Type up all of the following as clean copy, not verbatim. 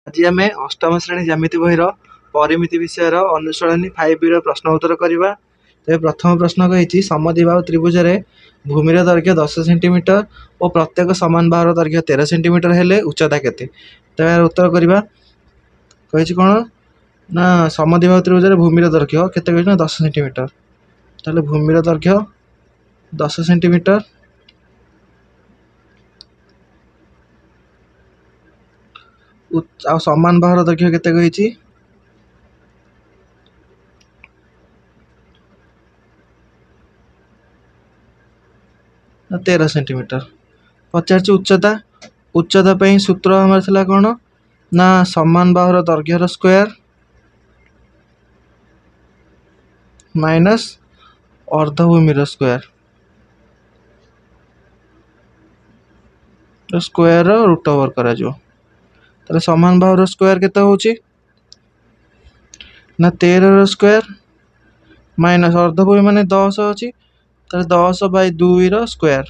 आज आम अष्टम श्रेणी ज्यामिति बहिर परिमिति विषय अनुशीलनी 5 प्रश्न उत्तर करवा। तेज प्रथम प्रश्न कही समद्विबाहु त्रिभुज भूमिर दैर्घ्य 10 सेंटीमीटर और प्रत्येक समान बाहुर दैर्घ्य 13 सेंटीमीटर हेले उच्चता केते। तो यार उत्तर करवा कही कौन ना समद्विबाहु त्रिभुज भूमिर दैर्घ्य केते कही 10 सेंटीमीटर। ताहले भूमिर दैर्घ्य 10 सेंटीमीटर आ समान बाहुर दैर्घ्य केते कही 13 सेंटीमीटर। पचार उच्चता उच्चता पे सूत्र हमारे थिला कौन ना समान बाहुर दैर्घ्यर स्क्वायर माइनस अर्धभूमिर स्क्वायर स्क्वायर रूट ओवर करा जो। ताले समान बाहुर स्क्वायर केते होची ना 13 स्क्वायर माइनस अर्धभूमि माने 10 अछि। ताले 10/2 स्क्वायर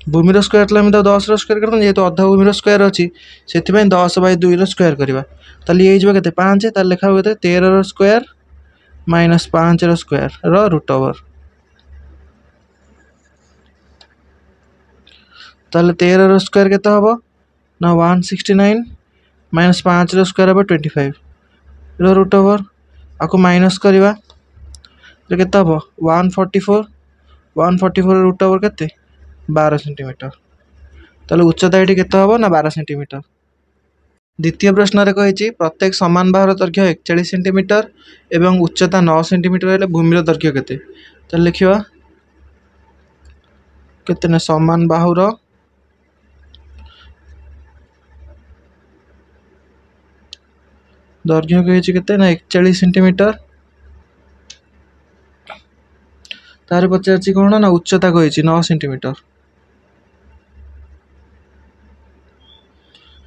भूमिर स्क्वायर ला हम 10 स्क्वायर करते जेहेतु अर्धभूमिर स्क्वायर अच्छी से 10/2 स्क्वायर करवा। ताले ये जो केते 5 ताले लिखा हो केते 13 square minus 5 square root over. ताले 13 स्क्वायर केते हबो ना 169 माइनस 5 स्क्वायर हबो 25 रूट ओवर। आको माइनस करवा केते हबो 144 रूट ओवर केते 12 सेंटीमीटर। ताले उच्चता ये केते हबो ना 12 सेंटीमीटर। द्वितीय प्रश्न रे कहिछि प्रत्येक समान बाहुर दैर्घ्य 41 सेंटीमीटर एवं उच्चता 9 सेंटीमीटर हेले भूमिर दैर्घ्य केते। ताले लिखिबा केते ना समान बाहुर दैर्घ्य कहिछि केते ना 41 सेंटीमीटर। तारे पचारछि कोन ना उच्चता कहिछि 9 सेंटीमीटर।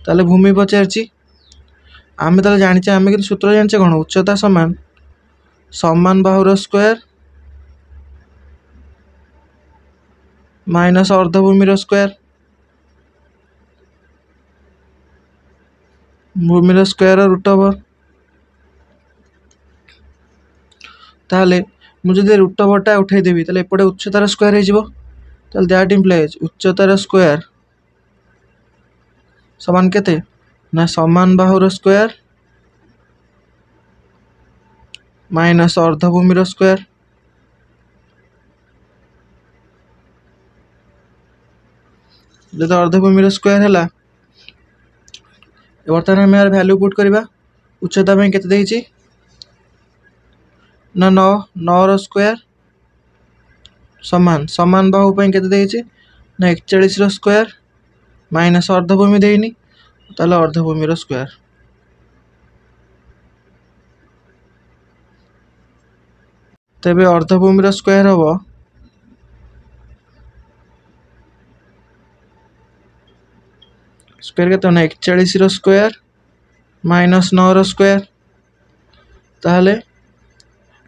ताले भूमि पचारछि आमे ताले जानिछे आमे कि सूत्र जानिछे कोन उच्चता समान समान बाहुर स्क्वायर माइनस अर्धभूमिर स्क्वायर भूमिर स्क्वायर रूट ओवर। ताले मु जदि रूट ओवरटा उठे देबी ताले एपटे उच्चतार स्क्वायर हे जिवो। ताले दैट इंप्लाइज उच्चतार स्क्वायर समान केते ना समान बाहुर स्क्वायर माइनस अर्धभूमिर स्क्वायर जदि अर्धभूमिर स्क्वायर हैला बर्तमान आम यार वैल्यू पुट करवा। उच्चता में केते देइछि ना 9 स्क्वायर समान समान बाहु पे केते देइछि ना 41 स्क्वायर माइनस अर्धभूमि देइनि ताले अर्धभूमिर स्क्वायर। तेबे अर्धभूमिर स्क्वायर हबो स्क्वायर केते ना 41 स्क्वायर माइनस 9 स्क्वायर। ताले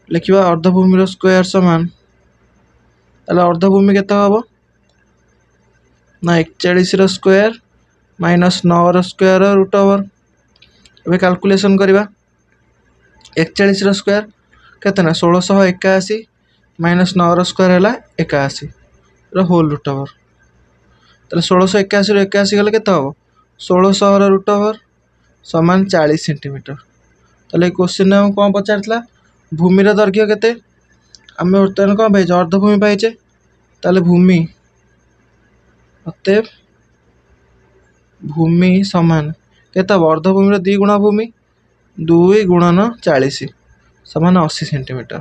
लिखिबा अर्धभूमिर स्क्वायर समान ताले अर्धभूमि केते हबो ना 41 square minus 9 square root over. एबे कैलकुलेशन करवा 41 स्क्वायर केते ना 1681 माइनस 9 स्क्वायर हैला 81 होल रूट ओवर। ताले 1681 रो 81 गले केते हबो 1600 रूट ओवर समान 40 सेंटीमीटर। ताले क्वेश्चन में कौन पचारतला भूमिर दैर्घ्य केते आमे बर्तमान कौन पाइछे अर्धभूमि पाइछे। ताले भूमि अतएव भूमि समान केते हबो अर्धभूमिर 2 गुणा भूमि 2 गुणन 40 समान 80 सेंटीमीटर।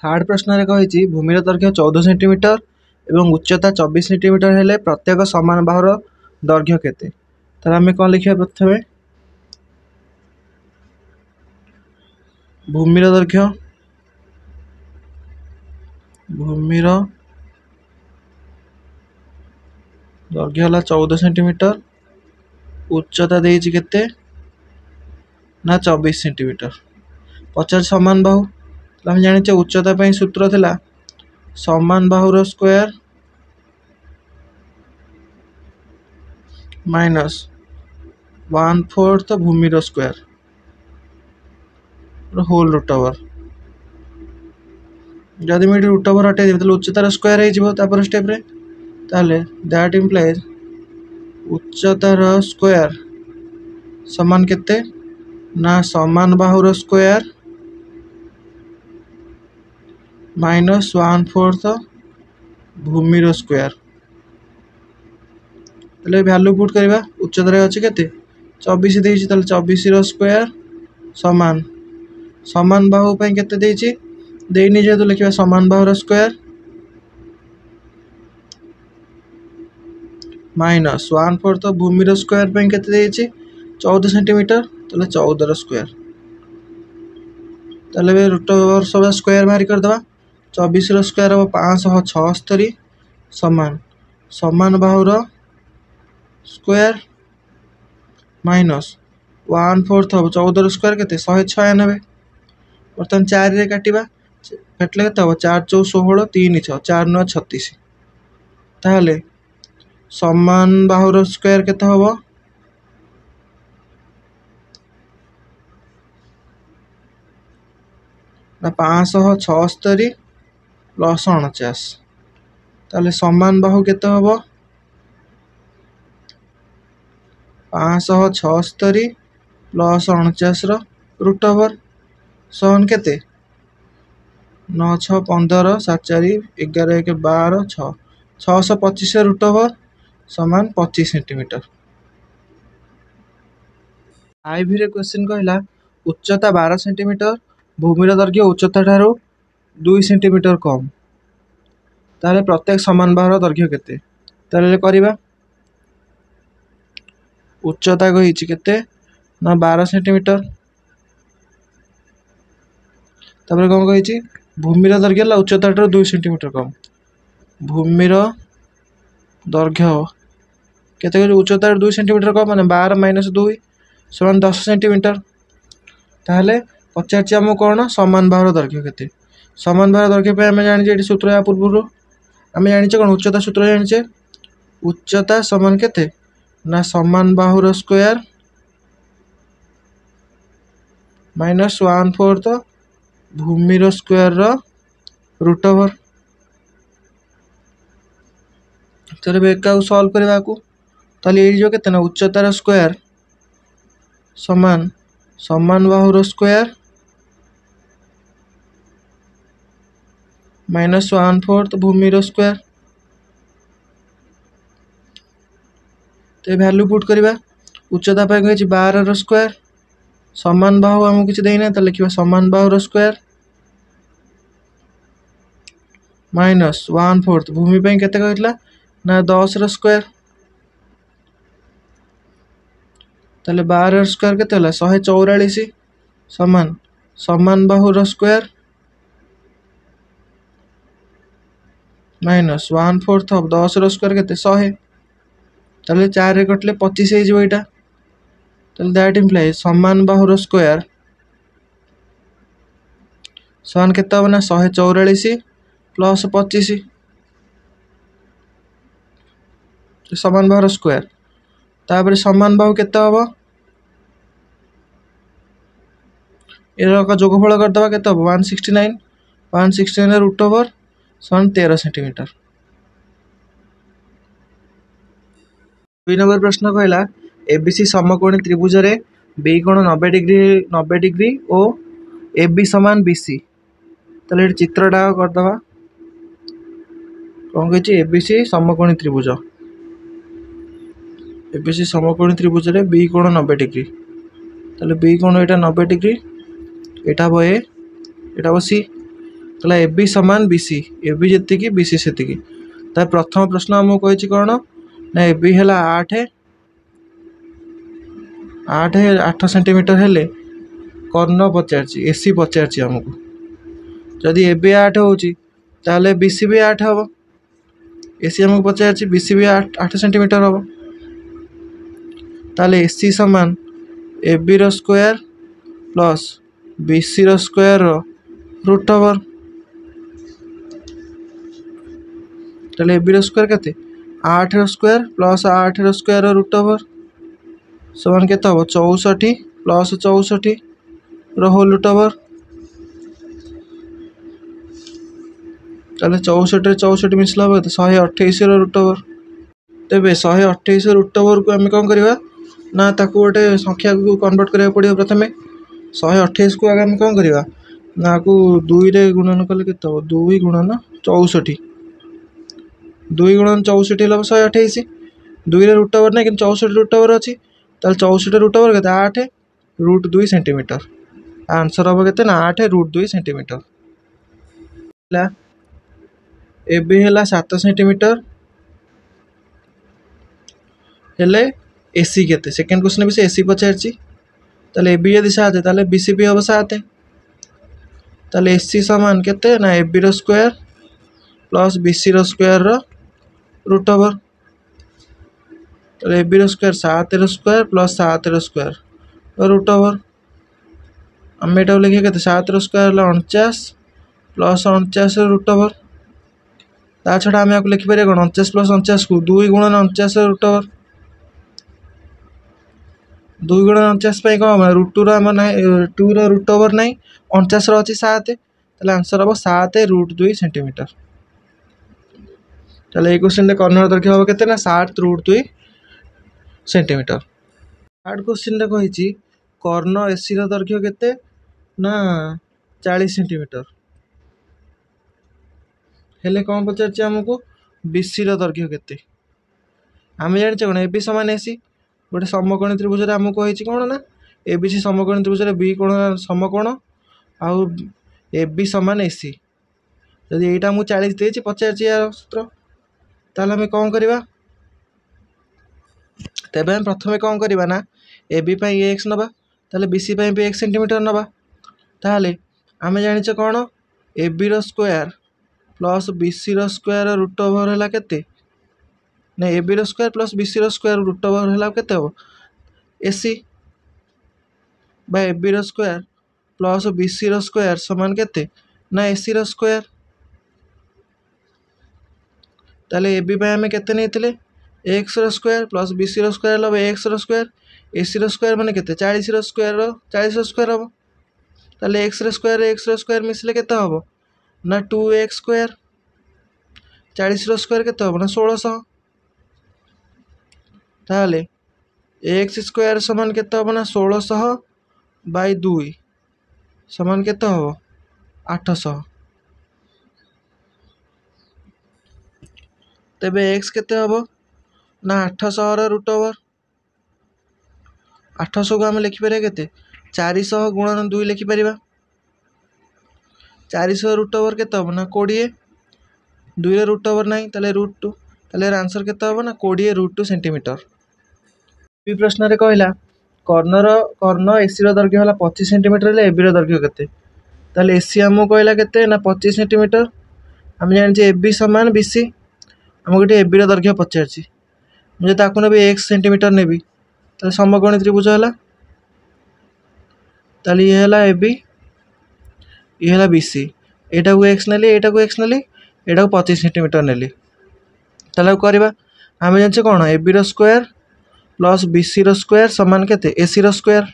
थर्ड प्रश्न रे कहिछि भूमिर दैर्घ्य 14 सेंटीमीटर एवं उच्चता 24 सेंटीमीटर हेले प्रत्येक समान बाहुर दैर्घ्य केते। ताले आमे कोन लिखिया प्रथमे भूमिर दैर्घ्य हला 14 सेंटीमीटर उच्चता देइछि केते ना 24 सेंटीमीटर। पचार समान बाहु हम जानिछे उच्चता पे सूत्र थिला समान बाहुर स्क्वायर माइनस 1/4 ଭୂମିର ସ୍କୋୟାର ହୋଲ୍ ରୁଟ୍ ଓଭର। ଯଦି ମୁଁ ଏଠି ରୁଟ୍ ଓଭର ହଟେଇଦେବି ତାହେଲେ ଉଚ୍ଚତାର ସ୍କୋୟାର ହେଇଯିବ ତାପରେ ସ୍ଟେପ୍ରେ। ତାହେଲେ ଦ୍ୟାଟ୍ ଇମ୍ପ୍ଲାଇଜ୍ ଉଚ୍ଚତାର ସ୍କୋୟାର ସମାନ କେତେ ନା ସମାନ ବାହୁର ସ୍କୋୟାର ମାଇନସ୍ 1/4 ଭୂମିର ସ୍କୋୟାର। ତାହେଲେ ଭ୍ୟାଲୁ ପୁଟ୍ କରିବା। ଉଚ୍ଚତାରେ ଅଛି କେତେ 24 ଦେଇଛି, ତାହେଲେ 24ର ସ୍କୋୟାର ସମାନ ସମାନ ବାହୁ ପାଇଁ କେତେ ଦେଇଛି ଦେଇନି, ଯେହେତୁ ଲେଖିବା ସମାନ ବାହୁର ସ୍କୋୟାର ମାଇନସ୍ 1/4 ଭୂମିର ସ୍କୋୟାର ପାଇଁ କେତେ ଦେଇଛି 14 ସେଣ୍ଟିମିଟର, ତାହେଲେ 14ର ସ୍କୋୟାର। ତାହେଲେ ଏବେ ରୁଟ୍ ଓଭର ସବୁ ସ୍କୋୟାର ବାହାରି କରିଦେବା। 24ର ସ୍କୋୟାର ହେବ 576 ସମାନ ସମାନ ବାହୁର ସ୍କୋୟାର ମାଇନସ୍ 1/4 ହେବ 14ର ସ୍କୋୟାର କେତେ 196। ବର୍ତ୍ତମାନ 4ରେ କାଟିବା, କାଟିଲେ କେତେ ହେବ 4 × 4 = 16 3 6 4 9 36। ତାହେଲେ ସମାନ ବାହୁର ସ୍କୋୟାର କେତେ ହେବ ନା 576 ପ୍ଲସ୍ 49। ତାହେଲେ ସମାନ ବାହୁ କେତେ ହେବ 576 ପ୍ଲସ୍ 49ର ରୁଟ୍ ଓଭର ସମାନ କେତେ 9 6 15 7 4 11 1 12 6 625 ରୁଟ୍ ଓଭର ସମାନ 25 ସେଣ୍ଟିମିଟର। ଆଇଭିରେ କ୍ୱେଶ୍ଚିନ୍ କହିଲା ଉଚ୍ଚତା 12 ସେଣ୍ଟିମିଟର, ଭୂମିର ଦୈର୍ଘ୍ୟ ଉଚ୍ଚତା ଠାରୁ 2 ସେଣ୍ଟିମିଟର କମ୍, ତାହେଲେ ପ୍ରତ୍ୟେକ ସମାନ ବାହୁର ଦୈର୍ଘ୍ୟ କେତେ? ତାହେଲେ କରିବା। ଉଚ୍ଚତା କହିଛି କେତେ ନା 12 ସେଣ୍ଟିମିଟର, ତାପରେ କ'ଣ କହିଛି ଭୂମିର ଦୈର୍ଘ୍ୟ ହେଲା ଉଚ୍ଚତା ଠାରୁ 2 ସେଣ୍ଟିମିଟର କମ୍। ଭୂମିର ଦୈର୍ଘ୍ୟ କେତେ କହିଛି ଉଚ୍ଚତାରୁ 2 ସେଣ୍ଟିମିଟର କମ୍, ମାନେ 12 - 2 ସମାନ 10 ସେଣ୍ଟିମିଟର। ତାହେଲେ ପଚାରିଛି ଆମକୁ କ'ଣ ସମାନ ବାହୁର ଦୈର୍ଘ୍ୟ କେତେ। ସମାନ ବାହୁର ଦୈର୍ଘ୍ୟ ପାଇଁ ଆମେ ଜାଣିଛେ ଏଠି ସୂତ୍ର ଏହା ପୂର୍ବରୁ ଆମେ ଜାଣିଛେ କ'ଣ ଉଚ୍ଚତା ସୂତ୍ର ଜାଣିଛେ। ଉଚ୍ଚତା ସମାନ କେତେ ନା ସମାନ ବାହୁର ସ୍କୋୟାର ମାଇନସ୍ 1/4 ଭୂମିର ସ୍କୋୟାରର ରୁଟ୍ ଓଭର। ତାହେଲେ ଏକାକୁ ସଲ୍ଭ କରିବାକୁ, ତାହେଲେ ଏଇଠି ଯେଉଁ କେତେ ନା ଉଚ୍ଚତାର ସ୍କୋୟାର ସମାନ ସମାନ ବାହୁର ସ୍କୋୟାର ମାଇନସ୍ 1/4 ଭୂମିର ସ୍କୋୟାର। ତ ଭ୍ୟାଲୁ ପୁଟ୍ କରିବା। ଉଚ୍ଚତା ପାଇଁ କହିଛି 12ର ସ୍କୋୟାର ସମାନ ବାହୁ ଆମକୁ କିଛି ଦେଇନାହିଁ, ତାହେଲେ ଲେଖିବା ସମାନ ବାହୁର ସ୍କୋୟାର ମାଇନସ୍ 1/4 ଭୂମି ପାଇଁ କେତେ କହିଥିଲା ନା 10ର ସ୍କୋୟାର, ତାହେଲେ 12ର ସ୍କୋୟାର କେତେ ହେଲା 144 ସମାନ ସମାନ ବାହୁର ସ୍କୋୟାର ମାଇନସ୍ 1/4 ଅଫ୍ 10ର ସ୍କୋୟାର କେତେ 100, ତାହେଲେ 4ରେ କଟିଲେ 25 ହେଇଯିବ ଏଇଟା। ତାହେଲେ ଦ୍ୟାଟ୍ ଇମ୍ପ୍ଲାଇଜ୍ ସମାନ ବାହୁର ସ୍କୋୟାର ସମାନ କେତେ ହେବ ନା 144 ପ୍ଲସ୍ 25 ସମାନ ବାହୁର ସ୍କୋୟାର। ତାପରେ ସମାନ ବାହୁ କେତେ ହେବ ଏର ଯୋଗଫଳ କରିଦେବା, କେତେ ହେବ 169 169ର ରୁଟ୍ ଓଭର ସମାନ 13 ସେଣ୍ଟିମିଟର। 2 ନମ୍ବର ପ୍ରଶ୍ନ କହିଲା ABC ସମକୋଣୀ ତ୍ରିଭୁଜରେ B କୋଣ 90 ଡିଗ୍ରୀ ଓ AB ସମାନ BC। ତାହେଲେ ଏଠି ଚିତ୍ରଟା କରିଦେବା। କ'ଣ କହିଛି ABC ସମକୋଣୀ ତ୍ରିଭୁଜ, ABC ସମକୋଣୀ ତ୍ରିଭୁଜରେ B କୋଣ 90 ଡିଗ୍ରୀ, ତାହେଲେ B କୋଣ ଏଇଟା 90 ଡିଗ୍ରୀ, ଏଇଟା ହେବ A, ଏଇଟା ହେବ C। ତାହେଲେ AB ସମାନ BC, AB ଯେତିକି BC ସେତିକି। ତାହେଲେ ପ୍ରଥମ ପ୍ରଶ୍ନ ଆମକୁ କହିଛି କ'ଣ ନା AB ହେଲା 8 ସେଣ୍ଟିମିଟର ହେଲେ କର୍ଣ୍ଣ ପଚାରିଛି, AC ପଚାରିଛି ଆମକୁ। ଯଦି AB 8 ହେଉଛି ତାହେଲେ BC ବି 8 ହେବ। AC ଆମକୁ ପଚାରିଛି BC ବି 8 ସେଣ୍ଟିମିଟର ହେବ। ତାହେଲେ AC ସମାନ ABର ସ୍କୋୟାର ପ୍ଲସ୍ BCର ସ୍କୋୟାରର ରୁଟ୍ ଓଭର। ତାହେଲେ ABର ସ୍କୋୟାର କେତେ 8ର ସ୍କୋୟାର ପ୍ଲସ୍ 8ର ସ୍କୋୟାରର ରୁଟ୍ ଓଭର समान केते हम 64 प्लस 64 होल रूट ओवर ताले 64 64 मिसला हम 128 रूट ओवर तेबे 128 रूट ओवर को आम कौन करवा ना ताकू गोटे संख्या को कन्वर्ट करा पड़ो प्रथम 128 को आगे आम कौन करवा ना को 2 रे गुणन कले के 2 गुणन 64 2 गुणन 64 है 128 2 रे रूट ओवर ना कि 64 रूट ओवर अच्छी 64 रूट ओवर के 8 रूट 2 सेंटीमीटर आंसर हम के 8 रूट 2 सेंटीमीटर एबी है 7 सेंटीमीटर हेले एसी केते सेकेंड क्वेश्चन भी से एसी पचारची ताले एबी यदि 7 है ताले बीसी भी हम 7 ताले एसी समान केते ना एबी रो स्क्वायर प्लस बीसी रो स्क्वायर रो रूट ओवर ताले एबी रो स्क्वायर 7 रो स्क्वायर प्लस 7 रो स्क्वायर रूट ओवर आम एटा लिखे केते 7 रो स्क्वायर 49 प्लस 49 रूट ओवर ता छड़ा आम आपको लिखिपर कौन 49 प्लस 49 को 2 गुणन 49 रूट ओवर 2 गुणन 49 कौन रूट 2 रम ना 2 रूट ओवर ना 49 अच्छी 7 ताले आंसर हम 7 रूट 2 सेंटीमीटर ताले ये क्वेश्चन कर्णर दैर्घ्य हम के 7 रूट 2 सेंटीमीटर थर्ड क्वेश्चन कही कर्ण एसी दैर्घ्य के ना 40 सेंटीमीटर हेले कौन पचार आमको बीसी दैर्घ्य के आम जाने कौन एबी सामान एसी गोटे समकोणी त्रिभुज आमको कही कौन ना एबीसी समकोणी त्रिभुज बी कोण समकोण आउ एबी सामान एसी जदि यहाँ मुझे 40 देती पचार यार सूत्र ताल आम कौन करवा तेज आम प्रथम कौन करवा ना एबी एक्स नवा ताले बीसी भी एक्स सेंटीमीटर नवा ताले आम जाने कौन एबी रो स्क्वायर प्लस बीसी रो स्क्वायर रूट ओवर है केते ना एबी रो स्क्वायर प्लस बीसी रो स्क्वायर रूट ओवर है केते हो एसी बा एबी रो स्क्वायर प्लस बीसी रो स्क्वायर समान केते ना एसी रो स्क्वायर ताले एबी आम केते नहीं एक्स रो स्क्वायर प्लस बीसी रो स्क्वायर हम एक्स रो स्क्वायर एसी रो स्क्वायर माने केते 40 रो स्क्वायर 40 रो स्क्वायर हम ताले एक्स रो स्क्वायर मिसले केते हम ना 2x स्क्वायर 40 रो स्क्वायर केते हम ना 1600 ताले एक्स स्क्वायर समान केते हम ना 1600 बाई 2 समान केते हम 800 तेबे एक्स केते हम ना 800 रो रूट ओवर 800 को आम लिखिपर के 400 गुणन 2 लिखिपर 400 रूट ओवर के हम ना 20 2 रूट ओवर ना ताले रूट 2 ताले आंसर के हम ना 20 रूट 2 सेंटीमीटर बी प्रश्न कहला कर्ण एसी दैर्घ्य है 25 सेंटीमीटर एबी दैर्घ्य के ताले एसी आमको कहला के ना 25 सेंटीमीटर आम जाने एबी सामान बीसी आमको ये एबी दैर्घ्य पचार मुझे ताकू नेबी एक्स सेंटीमीटर नेबी ताले समकोणी त्रिभुज है ताले ये है एबी ये है बीसी एटा को एक्स नेली एटा को एक्स नेली एटा को 25 सेंटीमीटर नेली ताले करवा आम जाने कौन एबी रो स्क्वायर प्लस बीसी रो स्क्वायर समान केते एसी रो स्क्वायर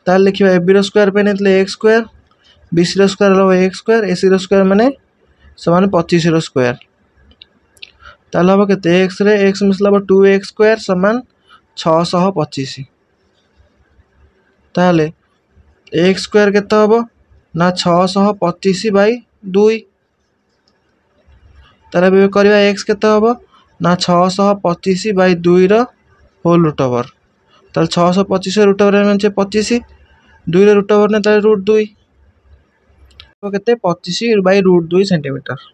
ताले लिखिबा एबी रो स्क्वायर पे नेतले एक्स स्क्वायर बीसी रो स्क्वायर लो एक्स स्क्वायर एसी रो स्क्वायर माने समान 25 रो स्क्वायर ताले हम केते X ray x मिसला 2x square समान 625 ताले एक्स स्क्वायर केते हम ना 625 बाई 2 ताले करवा एक्स केते हम ना 625 बाई 2 रो होल रूट ओवर ताले 625 रूट ओवर में 25 2 रो रूट ओवर ने ताले रूट 2 केते 25 बाई रूट 2 सेंटीमीटर।